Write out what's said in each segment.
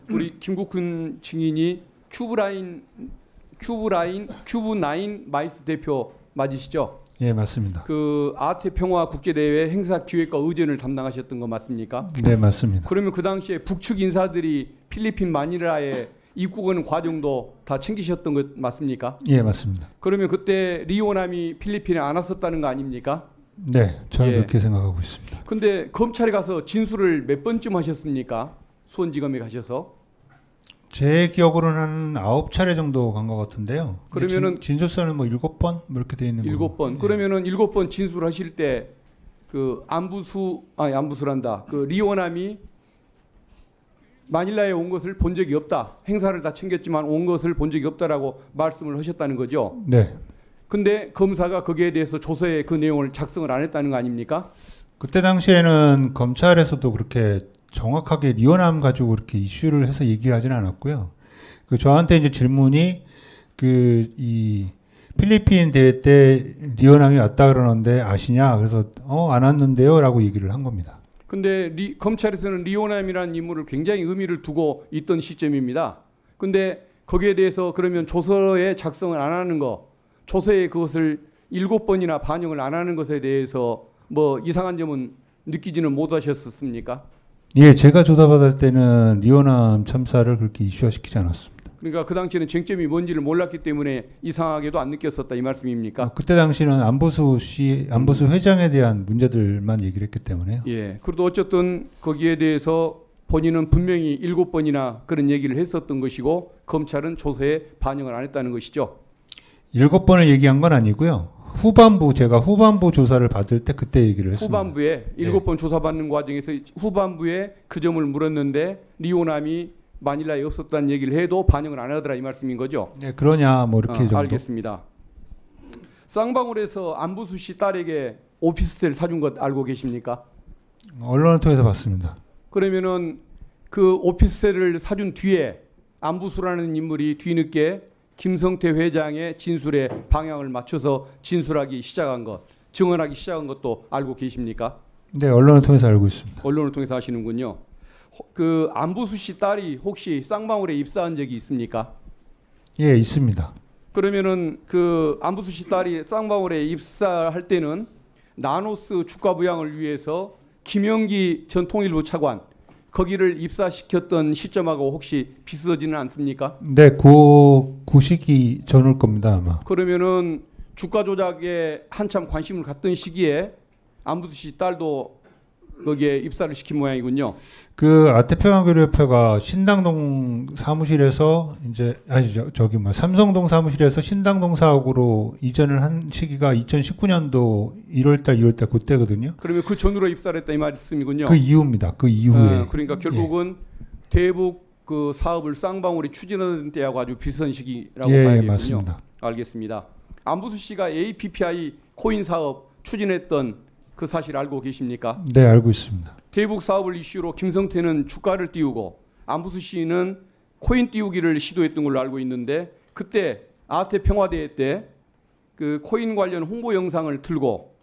우리 김국훈 증인이 큐브9 마이스 대표 맞으시죠? 예, 맞습니다. 그 아태 평화 국제대회 행사 기획과 의전을 담당하셨던 거 맞습니까? 네, 맞습니다. 그러면 그 당시에 북측 인사들이 필리핀 마닐라에 입국하는 과정도 다 챙기셨던 것 맞습니까? 예, 맞습니다. 그러면 그때 리오남이 필리핀에 안 왔었다는 거 아닙니까? 네, 저는 예. 그렇게 생각하고 있습니다. 근데 검찰에 가서 진술을 몇 번쯤 하셨습니까? 수원지검에 가셔서. 제 기억으로는 한 9차례 정도 간 것 같은데요. 근데 그러면은 진술서는 뭐 7번 뭐 이렇게 돼 있는 거. 7번. 그러면은 7번 진술하실 때 그 안부수란다. 그 리오남이 마닐라에 온 것을 본 적이 없다. 행사를 다 챙겼지만 온 것을 본 적이 없다라고 말씀을 하셨다는 거죠. 네. 근데 검사가 거기에 대해서 조서에 그 내용을 작성을 안 했다는 거 아닙니까? 그때 당시에는 검찰에서도 그렇게 정확하게 리오남 가지고 그렇게 이슈를 해서 얘기하지는 않았고요. 그 저한테 이제 질문이 그 이 필리핀 대회 때 리오남이 왔다 그러는데 아시냐? 그래서 안 왔는데요라고 얘기를 한 겁니다. 근데 검찰에서는 리오남이라는 인물을 굉장히 의미를 두고 있던 시점입니다. 근데 거기에 대해서 그러면 조서에 작성을 안 하는 거, 조서에 그것을 7번이나 반영을 안 하는 것에 대해서 뭐 이상한 점은 느끼지는 못하셨습니까? 예, 제가 조사받을 때는 리오남 참사를 그렇게 이슈화시키지 않았습니다. 그러니까 그 당시에는 쟁점이 뭔지를 몰랐기 때문에 이상하게도 안 느꼈었다 이 말씀입니까? 그때 당시는 안보수 회장에 대한 문제들만 얘기를 했기 때문에요. 예. 그래도 어쨌든 거기에 대해서 본인은 분명히 7번이나 그런 얘기를 했었던 것이고 검찰은 조서에 반영을 안 했다는 것이죠. 7번을 얘기한 건 아니고요. 제가 후반부 조사를 받을 때 그때 얘기를 했습니다. 후반부에 7번 조사받는 과정에서 후반부에 그 점을 물었는데 리오남이 마닐라에 없었다는 얘기를 해도 반영을 안 하더라 이 말씀인 거죠. 네, 그러냐 뭐 이렇게 정도. 알겠습니다. 쌍방울에서 안부수 씨 딸에게 오피스텔 사준 것 알고 계십니까? 언론을 통해서 봤습니다. 그러면은 그 오피스텔을 사준 뒤에 안부수라는 인물이 뒤늦게 김성태 회장의 진술에 방향을 맞춰서 진술하기 시작한 것, 증언하기 시작한 것도 알고 계십니까? 네, 언론을 통해서 알고 있습니다. 언론을 통해서 하시는군요. 그 안부수 씨 딸이 혹시 쌍방울에 입사한 적이 있습니까? 예, 있습니다. 그러면은 그 안부수 씨 딸이 쌍방울에 입사할 때는 나노스 주가 부양을 위해서 김영기 전 통일부 차관 거기를 입사시켰던 시점하고 혹시 비슷하지는 않습니까? 네, 그 시기 전일 겁니다 아마. 그러면은 주가 조작에 한참 관심을 갖던 시기에 안부수 씨 딸도 거기에 입사를 시킨 모양이군요. 그 아태평화교류협회가 신당동 사무실에서 이제 삼성동 사무실에서 신당동 사옥으로 이전을 한 시기가 2019년도 1월달, 2월달 그때거든요. 그러면 그 전후로 입사를 했다 이 말씀이군요. 그 이후입니다. 그 이후에. 그러니까 결국은 대북 그 사업을 쌍방울이 추진하던 때하고 아주 비슷한 시기라고 봐야겠군요. 맞습니다. 알겠습니다. 안부수 씨가 APPI 코인 사업 추진했던 그 사실 알고 계십니까? 네, 알고 있습니다. 대북 사업을 이슈로 김성태는 주가를 띄우고 안부수 씨는 코인 띄우기를 시도했던 걸로 알고 있는데 그때 아태 평화대회 때 그 코인 관련 홍보 영상을 틀고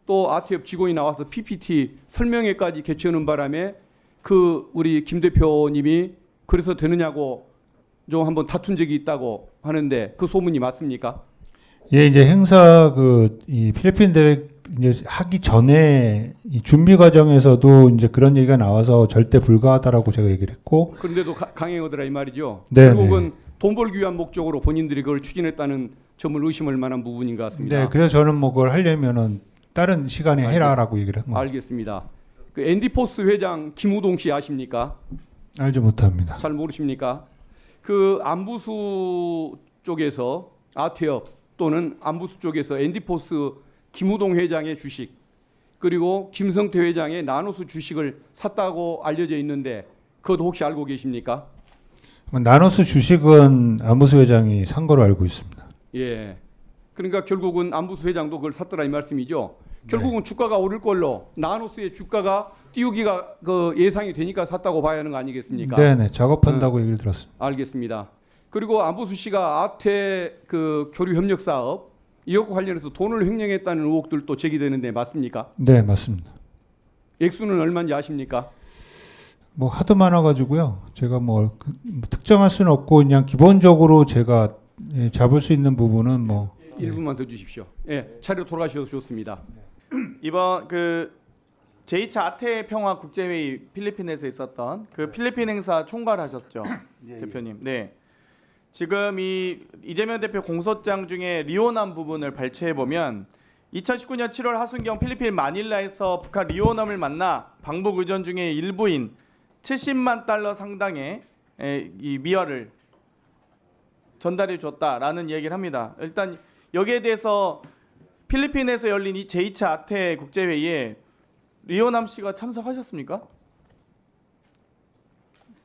또 아태협 직원이 나와서 PPT 설명회까지 개최하는 바람에 그 우리 김 대표님이 그래서 되느냐고 좀 한번 다툰 적이 있다고 하는데 그 소문이 맞습니까? 예, 이제 행사 이 필리핀 대회 이제 하기 전에 이 준비 과정에서도 이제 그런 얘기가 나와서 절대 불가하다라고 제가 얘기를 했고. 그런데도 강행하더라 이 말이죠. 네, 결국은 네. 돈 벌기 위한 목적으로 본인들이 그걸 추진했다는 점을 의심할 만한 부분인 것 같습니다. 네, 그래서 저는 뭐 그걸 하려면은 다른 시간에 해라라고 얘기를 한 겁니다. 알겠습니다. 그 앤디포스 회장 김우동 씨 아십니까? 알지 못합니다. 잘 모르십니까? 그 안부수 쪽에서 아태협 또는 안부수 쪽에서 앤디포스 김우동 회장의 주식 그리고 김성태 회장의 나노스 주식을 샀다고 알려져 있는데 그것도 혹시 알고 계십니까? 나노스 주식은 안보수 회장이 산 거로 알고 있습니다. 예. 그러니까 결국은 안부수 회장도 그걸 샀더라 이 말씀이죠. 결국은 주가가 오를 걸로 나노스의 주가가 띄우기가 그 예상이 되니까 샀다고 봐야 하는 거 아니겠습니까? 네네, 작업한다고 얘기를 들었습니다. 알겠습니다. 그리고 안부수 씨가 아태 그 교류 협력 사업 이것과 관련해서 돈을 횡령했다는 의혹들도 제기되는데 맞습니까? 네, 맞습니다. 액수는 얼마인지 아십니까? 뭐 하도 많아가지고요. 제가 뭐 특정할 수는 없고 그냥 기본적으로 제가 잡을 수 있는 부분은 뭐 1분만 더 주십시오. 예, 차례로 돌아가셔도 좋습니다. 이번 그 제2차 아태 평화 국제회의 필리핀에서 있었던 그 필리핀 행사 총괄하셨죠, 대표님. 네. 지금 이 이재명 대표 공소장 중에 리오남 부분을 발췌해 보면 2019년 7월 하순경 필리핀 마닐라에서 북한 리오남을 만나 방북 의전 중에 일부인 70만 달러 상당의 이 미화를 전달해 줬다라는 얘기를 합니다. 일단 여기에 대해서 필리핀에서 열린 이 제2차 아태 국제회의에 리오남 씨가 참석하셨습니까?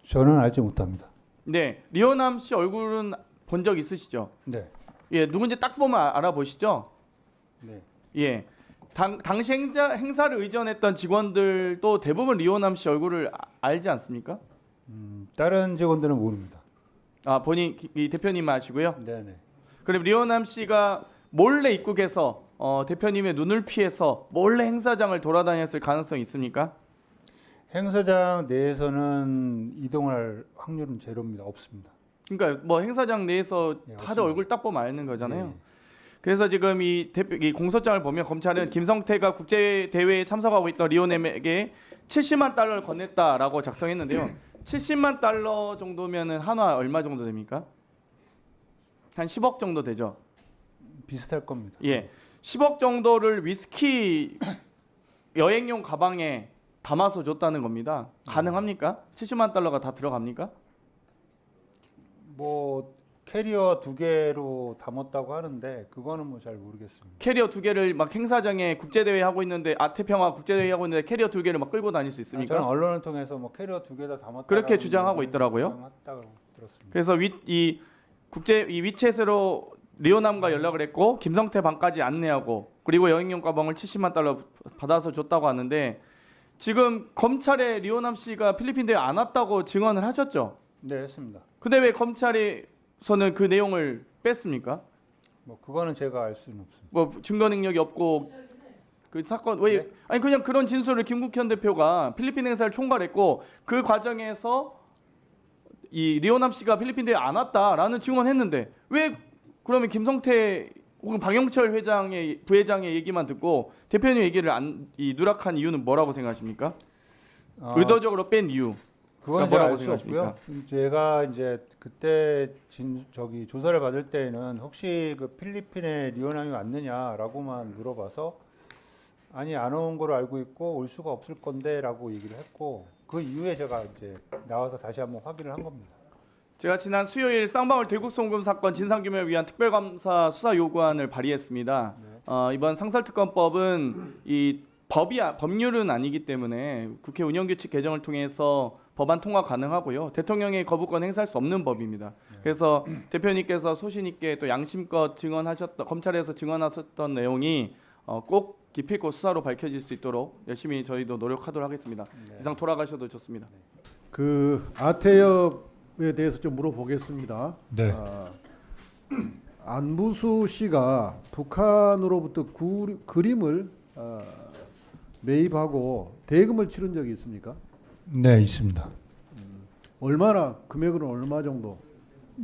저는 알지 못합니다. 네, 리오남 씨 얼굴은 본 적 있으시죠? 네. 예, 누군지 딱 보면 알아보시죠? 네. 예. 당시 행사를 의전했던 직원들도 대부분 리오남 씨 얼굴을 알지 않습니까? 다른 직원들은 모릅니다. 아, 본인 이 대표님 아시고요. 네네. 그럼 리오남 씨가 몰래 입국해서 대표님의 눈을 피해서 몰래 행사장을 돌아다녔을 가능성이 있습니까? 행사장 내에서는 이동할 확률은 제로입니다. 없습니다. 그러니까 뭐 행사장 내에서 예, 다들 없습니다. 얼굴 딱 보면 아는 거잖아요. 네. 그래서 지금 이 공소장을 보면 검찰은 김성태가 국제 대회에 참석하고 있던 리오남에게 70만 달러를 건넸다라고 작성했는데요. 70만 달러 정도면은 한화 얼마 정도 됩니까? 한 10억 정도 되죠. 비슷할 겁니다. 예. 10억 정도를 위스키 여행용 가방에 담아서 줬다는 겁니다. 가능합니까? 70만 달러가 다 들어갑니까? 뭐 캐리어 2개로 담았다고 하는데 그거는 뭐 잘 모르겠습니다. 캐리어 2개를 막 행사장에 국제대회 하고 있는데 아태평화 국제대회 하고 있는데 캐리어 2개를 막 끌고 다닐 수 있습니까? 저는 언론을 통해서 뭐 캐리어 2개 다 담았다 그렇게 주장하고 있더라고요. 들었습니다. 그래서 이 위챗으로 리오남과 연락을 했고 김성태 방까지 안내하고 그리고 여행용 가방을 70만 달러 받아서 줬다고 하는데 지금 검찰에 리오남 씨가 필리핀 대회 안 왔다고 증언을 하셨죠? 네, 했습니다. 근데 왜 검찰에서는 그 내용을 뺐습니까? 뭐 그거는 제가 알 수는 없습니다. 뭐 증거 능력이 없고 그 사건 왜 네? 아니 그냥 그런 진술을 김국현 대표가 필리핀 행사를 총괄했고 그 과정에서 이 리오남 씨가 필리핀 대회 안 왔다라는 증언했는데 왜 그러면 김성태 혹은 방영철 회장의 부회장의 얘기만 듣고 대표님 얘기를 누락한 이유는 뭐라고 생각하십니까? 의도적으로 뺀 이유. 그건 제가 뭐라고 알 수 없고요. 제가 이제 그때 조사를 받을 때에는 혹시 그 필리핀에 리오남이 왔느냐라고만 물어봐서 아니 안 온 걸로 알고 있고 올 수가 없을 건데라고 얘기를 했고 그 이후에 제가 이제 나와서 다시 한번 확인을 한 겁니다. 제가 지난 수요일 쌍방울 대국송금 사건 진상규명을 위한 특별감사 수사 요구안을 발의했습니다. 이번 상설특검법은 이 법률은 아니기 때문에 국회 운영규칙 개정을 통해서 법안 통과 가능하고요. 대통령의 거부권 행사할 수 없는 법입니다. 그래서 대표님께서 소신 있게 또 양심껏 검찰에서 증언하셨던 내용이 꼭 기필코 수사로 밝혀질 수 있도록 열심히 저희도 노력하도록 하겠습니다. 이상 돌아가셔도 좋습니다. 그 아태역에 대해서 좀 물어보겠습니다. 네. 안부수 씨가 북한으로부터 그림을 매입하고 대금을 치른 적이 있습니까? 네, 있습니다. 얼마나 금액으로는 얼마 정도?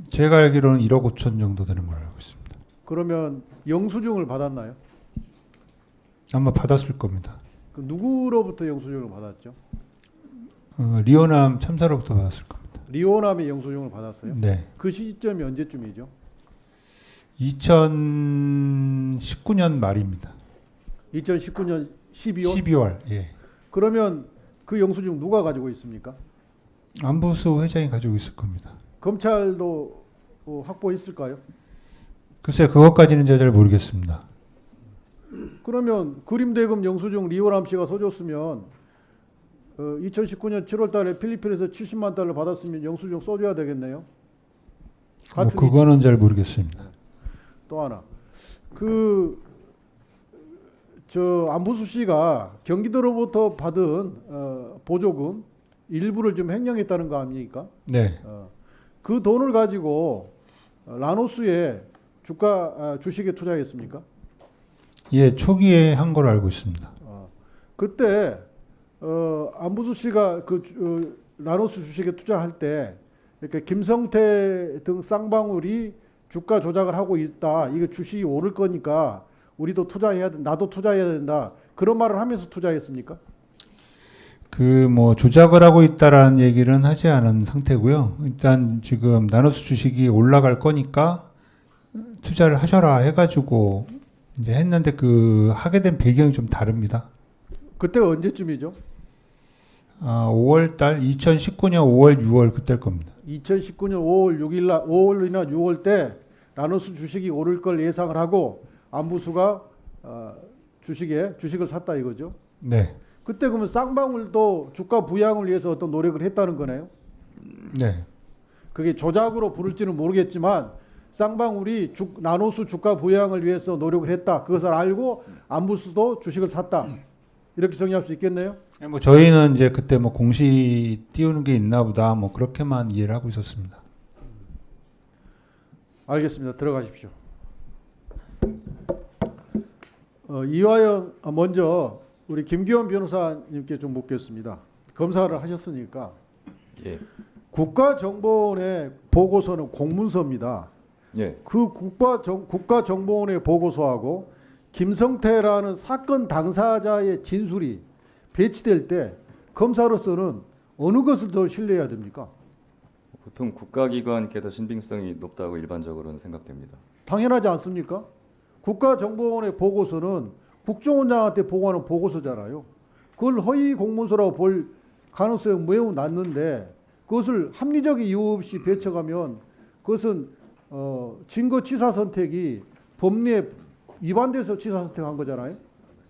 제가 알기로는 1억 5천 정도 되는 걸로 알고 있습니다. 그러면 영수증을 받았나요? 아마 받았을 겁니다. 그 누구로부터 영수증을 받았죠? 리오남 참사로부터 받았을 겁니다. 리오남이 영수증을 받았어요? 네. 그 시점이 언제쯤이죠? 2019년 말입니다. 2019년 12월? 12월. 예. 그러면 그 영수증 누가 가지고 있습니까? 안부수 회장이 가지고 있을 겁니다. 검찰도 확보했을까요? 글쎄 그것까지는 제가 잘 모르겠습니다. 그러면 그림 대금 영수증 리오남 씨가 써줬으면 2019년 7월달에 필리핀에서 70만 달러 받았으면 영수증 써줘야 되겠네요. 뭐 그거는 잘 모르겠습니다. 또 하나 안부수 씨가 경기도로부터 받은 보조금 일부를 좀 횡령했다는 거 아닙니까? 네. 그 돈을 가지고 라노스의 주식에 투자했습니까? 예, 초기에 한 걸로 알고 있습니다. 그때 안부수 씨가 라노스 주식에 투자할 때 이렇게 김성태 등 쌍방울이 주가 조작을 하고 있다. 이거 주식이 오를 거니까 우리도 투자해야 된다. 나도 투자해야 된다. 그런 말을 하면서 투자했습니까? 그 뭐 조작을 하고 있다라는 얘기는 하지 않은 상태고요. 일단 지금 나노스 주식이 올라갈 거니까 투자를 하셔라 해가지고 이제 했는데 그 하게 된 배경이 좀 다릅니다. 그때가 언제쯤이죠? 5월 달 2019년 5월 6월 그때일 겁니다. 2019년 5월 6일 5월이나 6월 때 라노스 주식이 오를 걸 예상을 하고 안부수가 주식을 샀다 이거죠. 네. 그때 그러면 쌍방울도 주가 부양을 위해서 어떤 노력을 했다는 거네요. 네. 그게 조작으로 부를지는 모르겠지만 쌍방울이 나노스 주가 부양을 위해서 노력을 했다. 그것을 알고 안부수도 주식을 샀다. 이렇게 정리할 수 있겠네요. 뭐 저희는 이제 그때 뭐 공시 띄우는 게 있나 보다 뭐 그렇게만 이해를 하고 있었습니다. 알겠습니다. 들어가십시오. 이화영 먼저 우리 김기현 변호사님께 좀 묻겠습니다. 검사를 하셨으니까 예. 국가정보원의 보고서는 공문서입니다. 예. 그 국가정보원의 보고서하고 김성태라는 사건 당사자의 진술이 배치될 때 검사로서는 어느 것을 더 신뢰해야 됩니까? 보통 국가기관께 더 신빙성이 높다고 일반적으로는 생각됩니다. 당연하지 않습니까? 국가정보원의 보고서는 국정원장한테 보고하는 보고서잖아요. 그걸 허위 공문서라고 볼 가능성이 매우 낮는데 그것을 합리적 이유 없이 배척하면 그것은 증거치사 선택이 법리에 위반돼서 치사 선택한 거잖아요.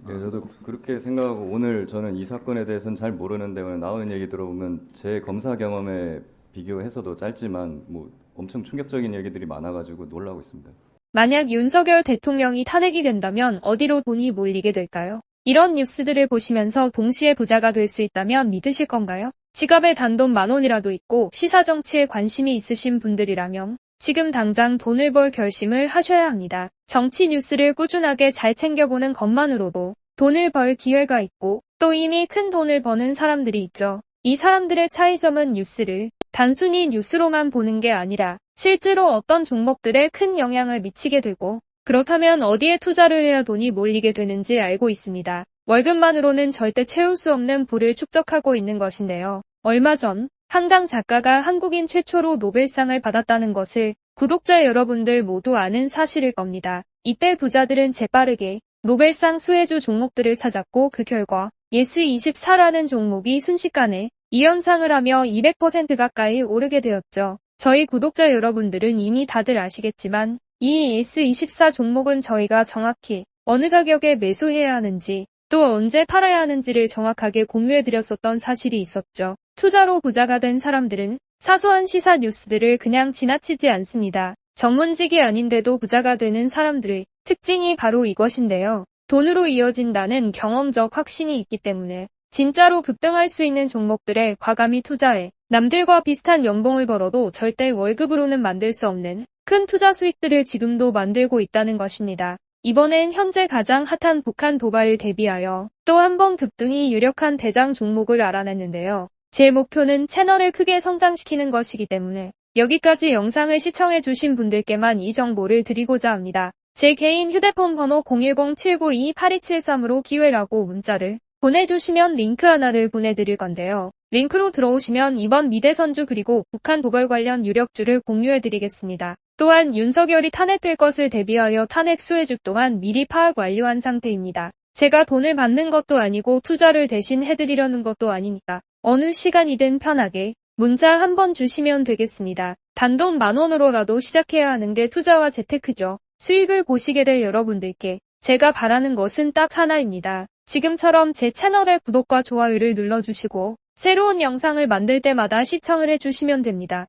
네, 저도 그렇게 생각하고 오늘 저는 이 사건에 대해서는 잘 모르는데 오늘 나오는 얘기 들어보면 제 검사 경험에 비교해서도 짧지만 뭐 엄청 충격적인 얘기들이 많아가지고 놀라고 있습니다. 만약 윤석열 대통령이 탄핵이 된다면 어디로 돈이 몰리게 될까요? 이런 뉴스들을 보시면서 동시에 부자가 될 수 있다면 믿으실 건가요? 지갑에 단돈 10,000원이라도 있고 시사정치에 관심이 있으신 분들이라면 지금 당장 돈을 벌 결심을 하셔야 합니다. 정치 뉴스를 꾸준하게 잘 챙겨보는 것만으로도 돈을 벌 기회가 있고 또 이미 큰 돈을 버는 사람들이 있죠. 이 사람들의 차이점은 뉴스를 단순히 뉴스로만 보는 게 아니라 실제로 어떤 종목들에 큰 영향을 미치게 되고 그렇다면 어디에 투자를 해야 돈이 몰리게 되는지 알고 있습니다. 월급만으로는 절대 채울 수 없는 부를 축적하고 있는 것인데요. 얼마 전 한강 작가가 한국인 최초로 노벨상을 받았다는 것을 구독자 여러분들 모두 아는 사실일 겁니다. 이때 부자들은 재빠르게 노벨상 수혜주 종목들을 찾았고 그 결과 예스24라는 종목이 순식간에 2연상을 하며 200% 가까이 오르게 되었죠. 저희 구독자 여러분들은 이미 다들 아시겠지만 이 예스24 종목은 저희가 정확히 어느 가격에 매수해야 하는지 또 언제 팔아야 하는지를 정확하게 공유해드렸었던 사실이 있었죠. 투자로 부자가 된 사람들은 사소한 시사 뉴스들을 그냥 지나치지 않습니다. 전문직이 아닌데도 부자가 되는 사람들의 특징이 바로 이것인데요. 돈으로 이어진다는 경험적 확신이 있기 때문에 진짜로 급등할 수 있는 종목들에 과감히 투자해 남들과 비슷한 연봉을 벌어도 절대 월급으로는 만들 수 없는 큰 투자 수익들을 지금도 만들고 있다는 것입니다. 이번엔 현재 가장 핫한 북한 도발을 대비하여 또 한 번 급등이 유력한 대장 종목을 알아냈는데요. 제 목표는 채널을 크게 성장시키는 것이기 때문에 여기까지 영상을 시청해주신 분들께만 이 정보를 드리고자 합니다. 제 개인 휴대폰 번호 010-792-8273으로 기회라고 문자를 보내주시면 링크 하나를 보내드릴 건데요. 링크로 들어오시면 이번 미대선주 그리고 북한 도발 관련 유력주를 공유해드리겠습니다. 또한 윤석열이 탄핵될 것을 대비하여 탄핵 수혜주 또한 미리 파악 완료한 상태입니다. 제가 돈을 받는 것도 아니고 투자를 대신 해드리려는 것도 아니니까 어느 시간이든 편하게 문자 한번 주시면 되겠습니다. 단돈 10,000원으로라도 시작해야 하는 게 투자와 재테크죠. 수익을 보시게 될 여러분들께 제가 바라는 것은 딱 하나입니다. 지금처럼 제 채널의 구독과 좋아요를 눌러주시고 새로운 영상을 만들 때마다 시청을 해주시면 됩니다.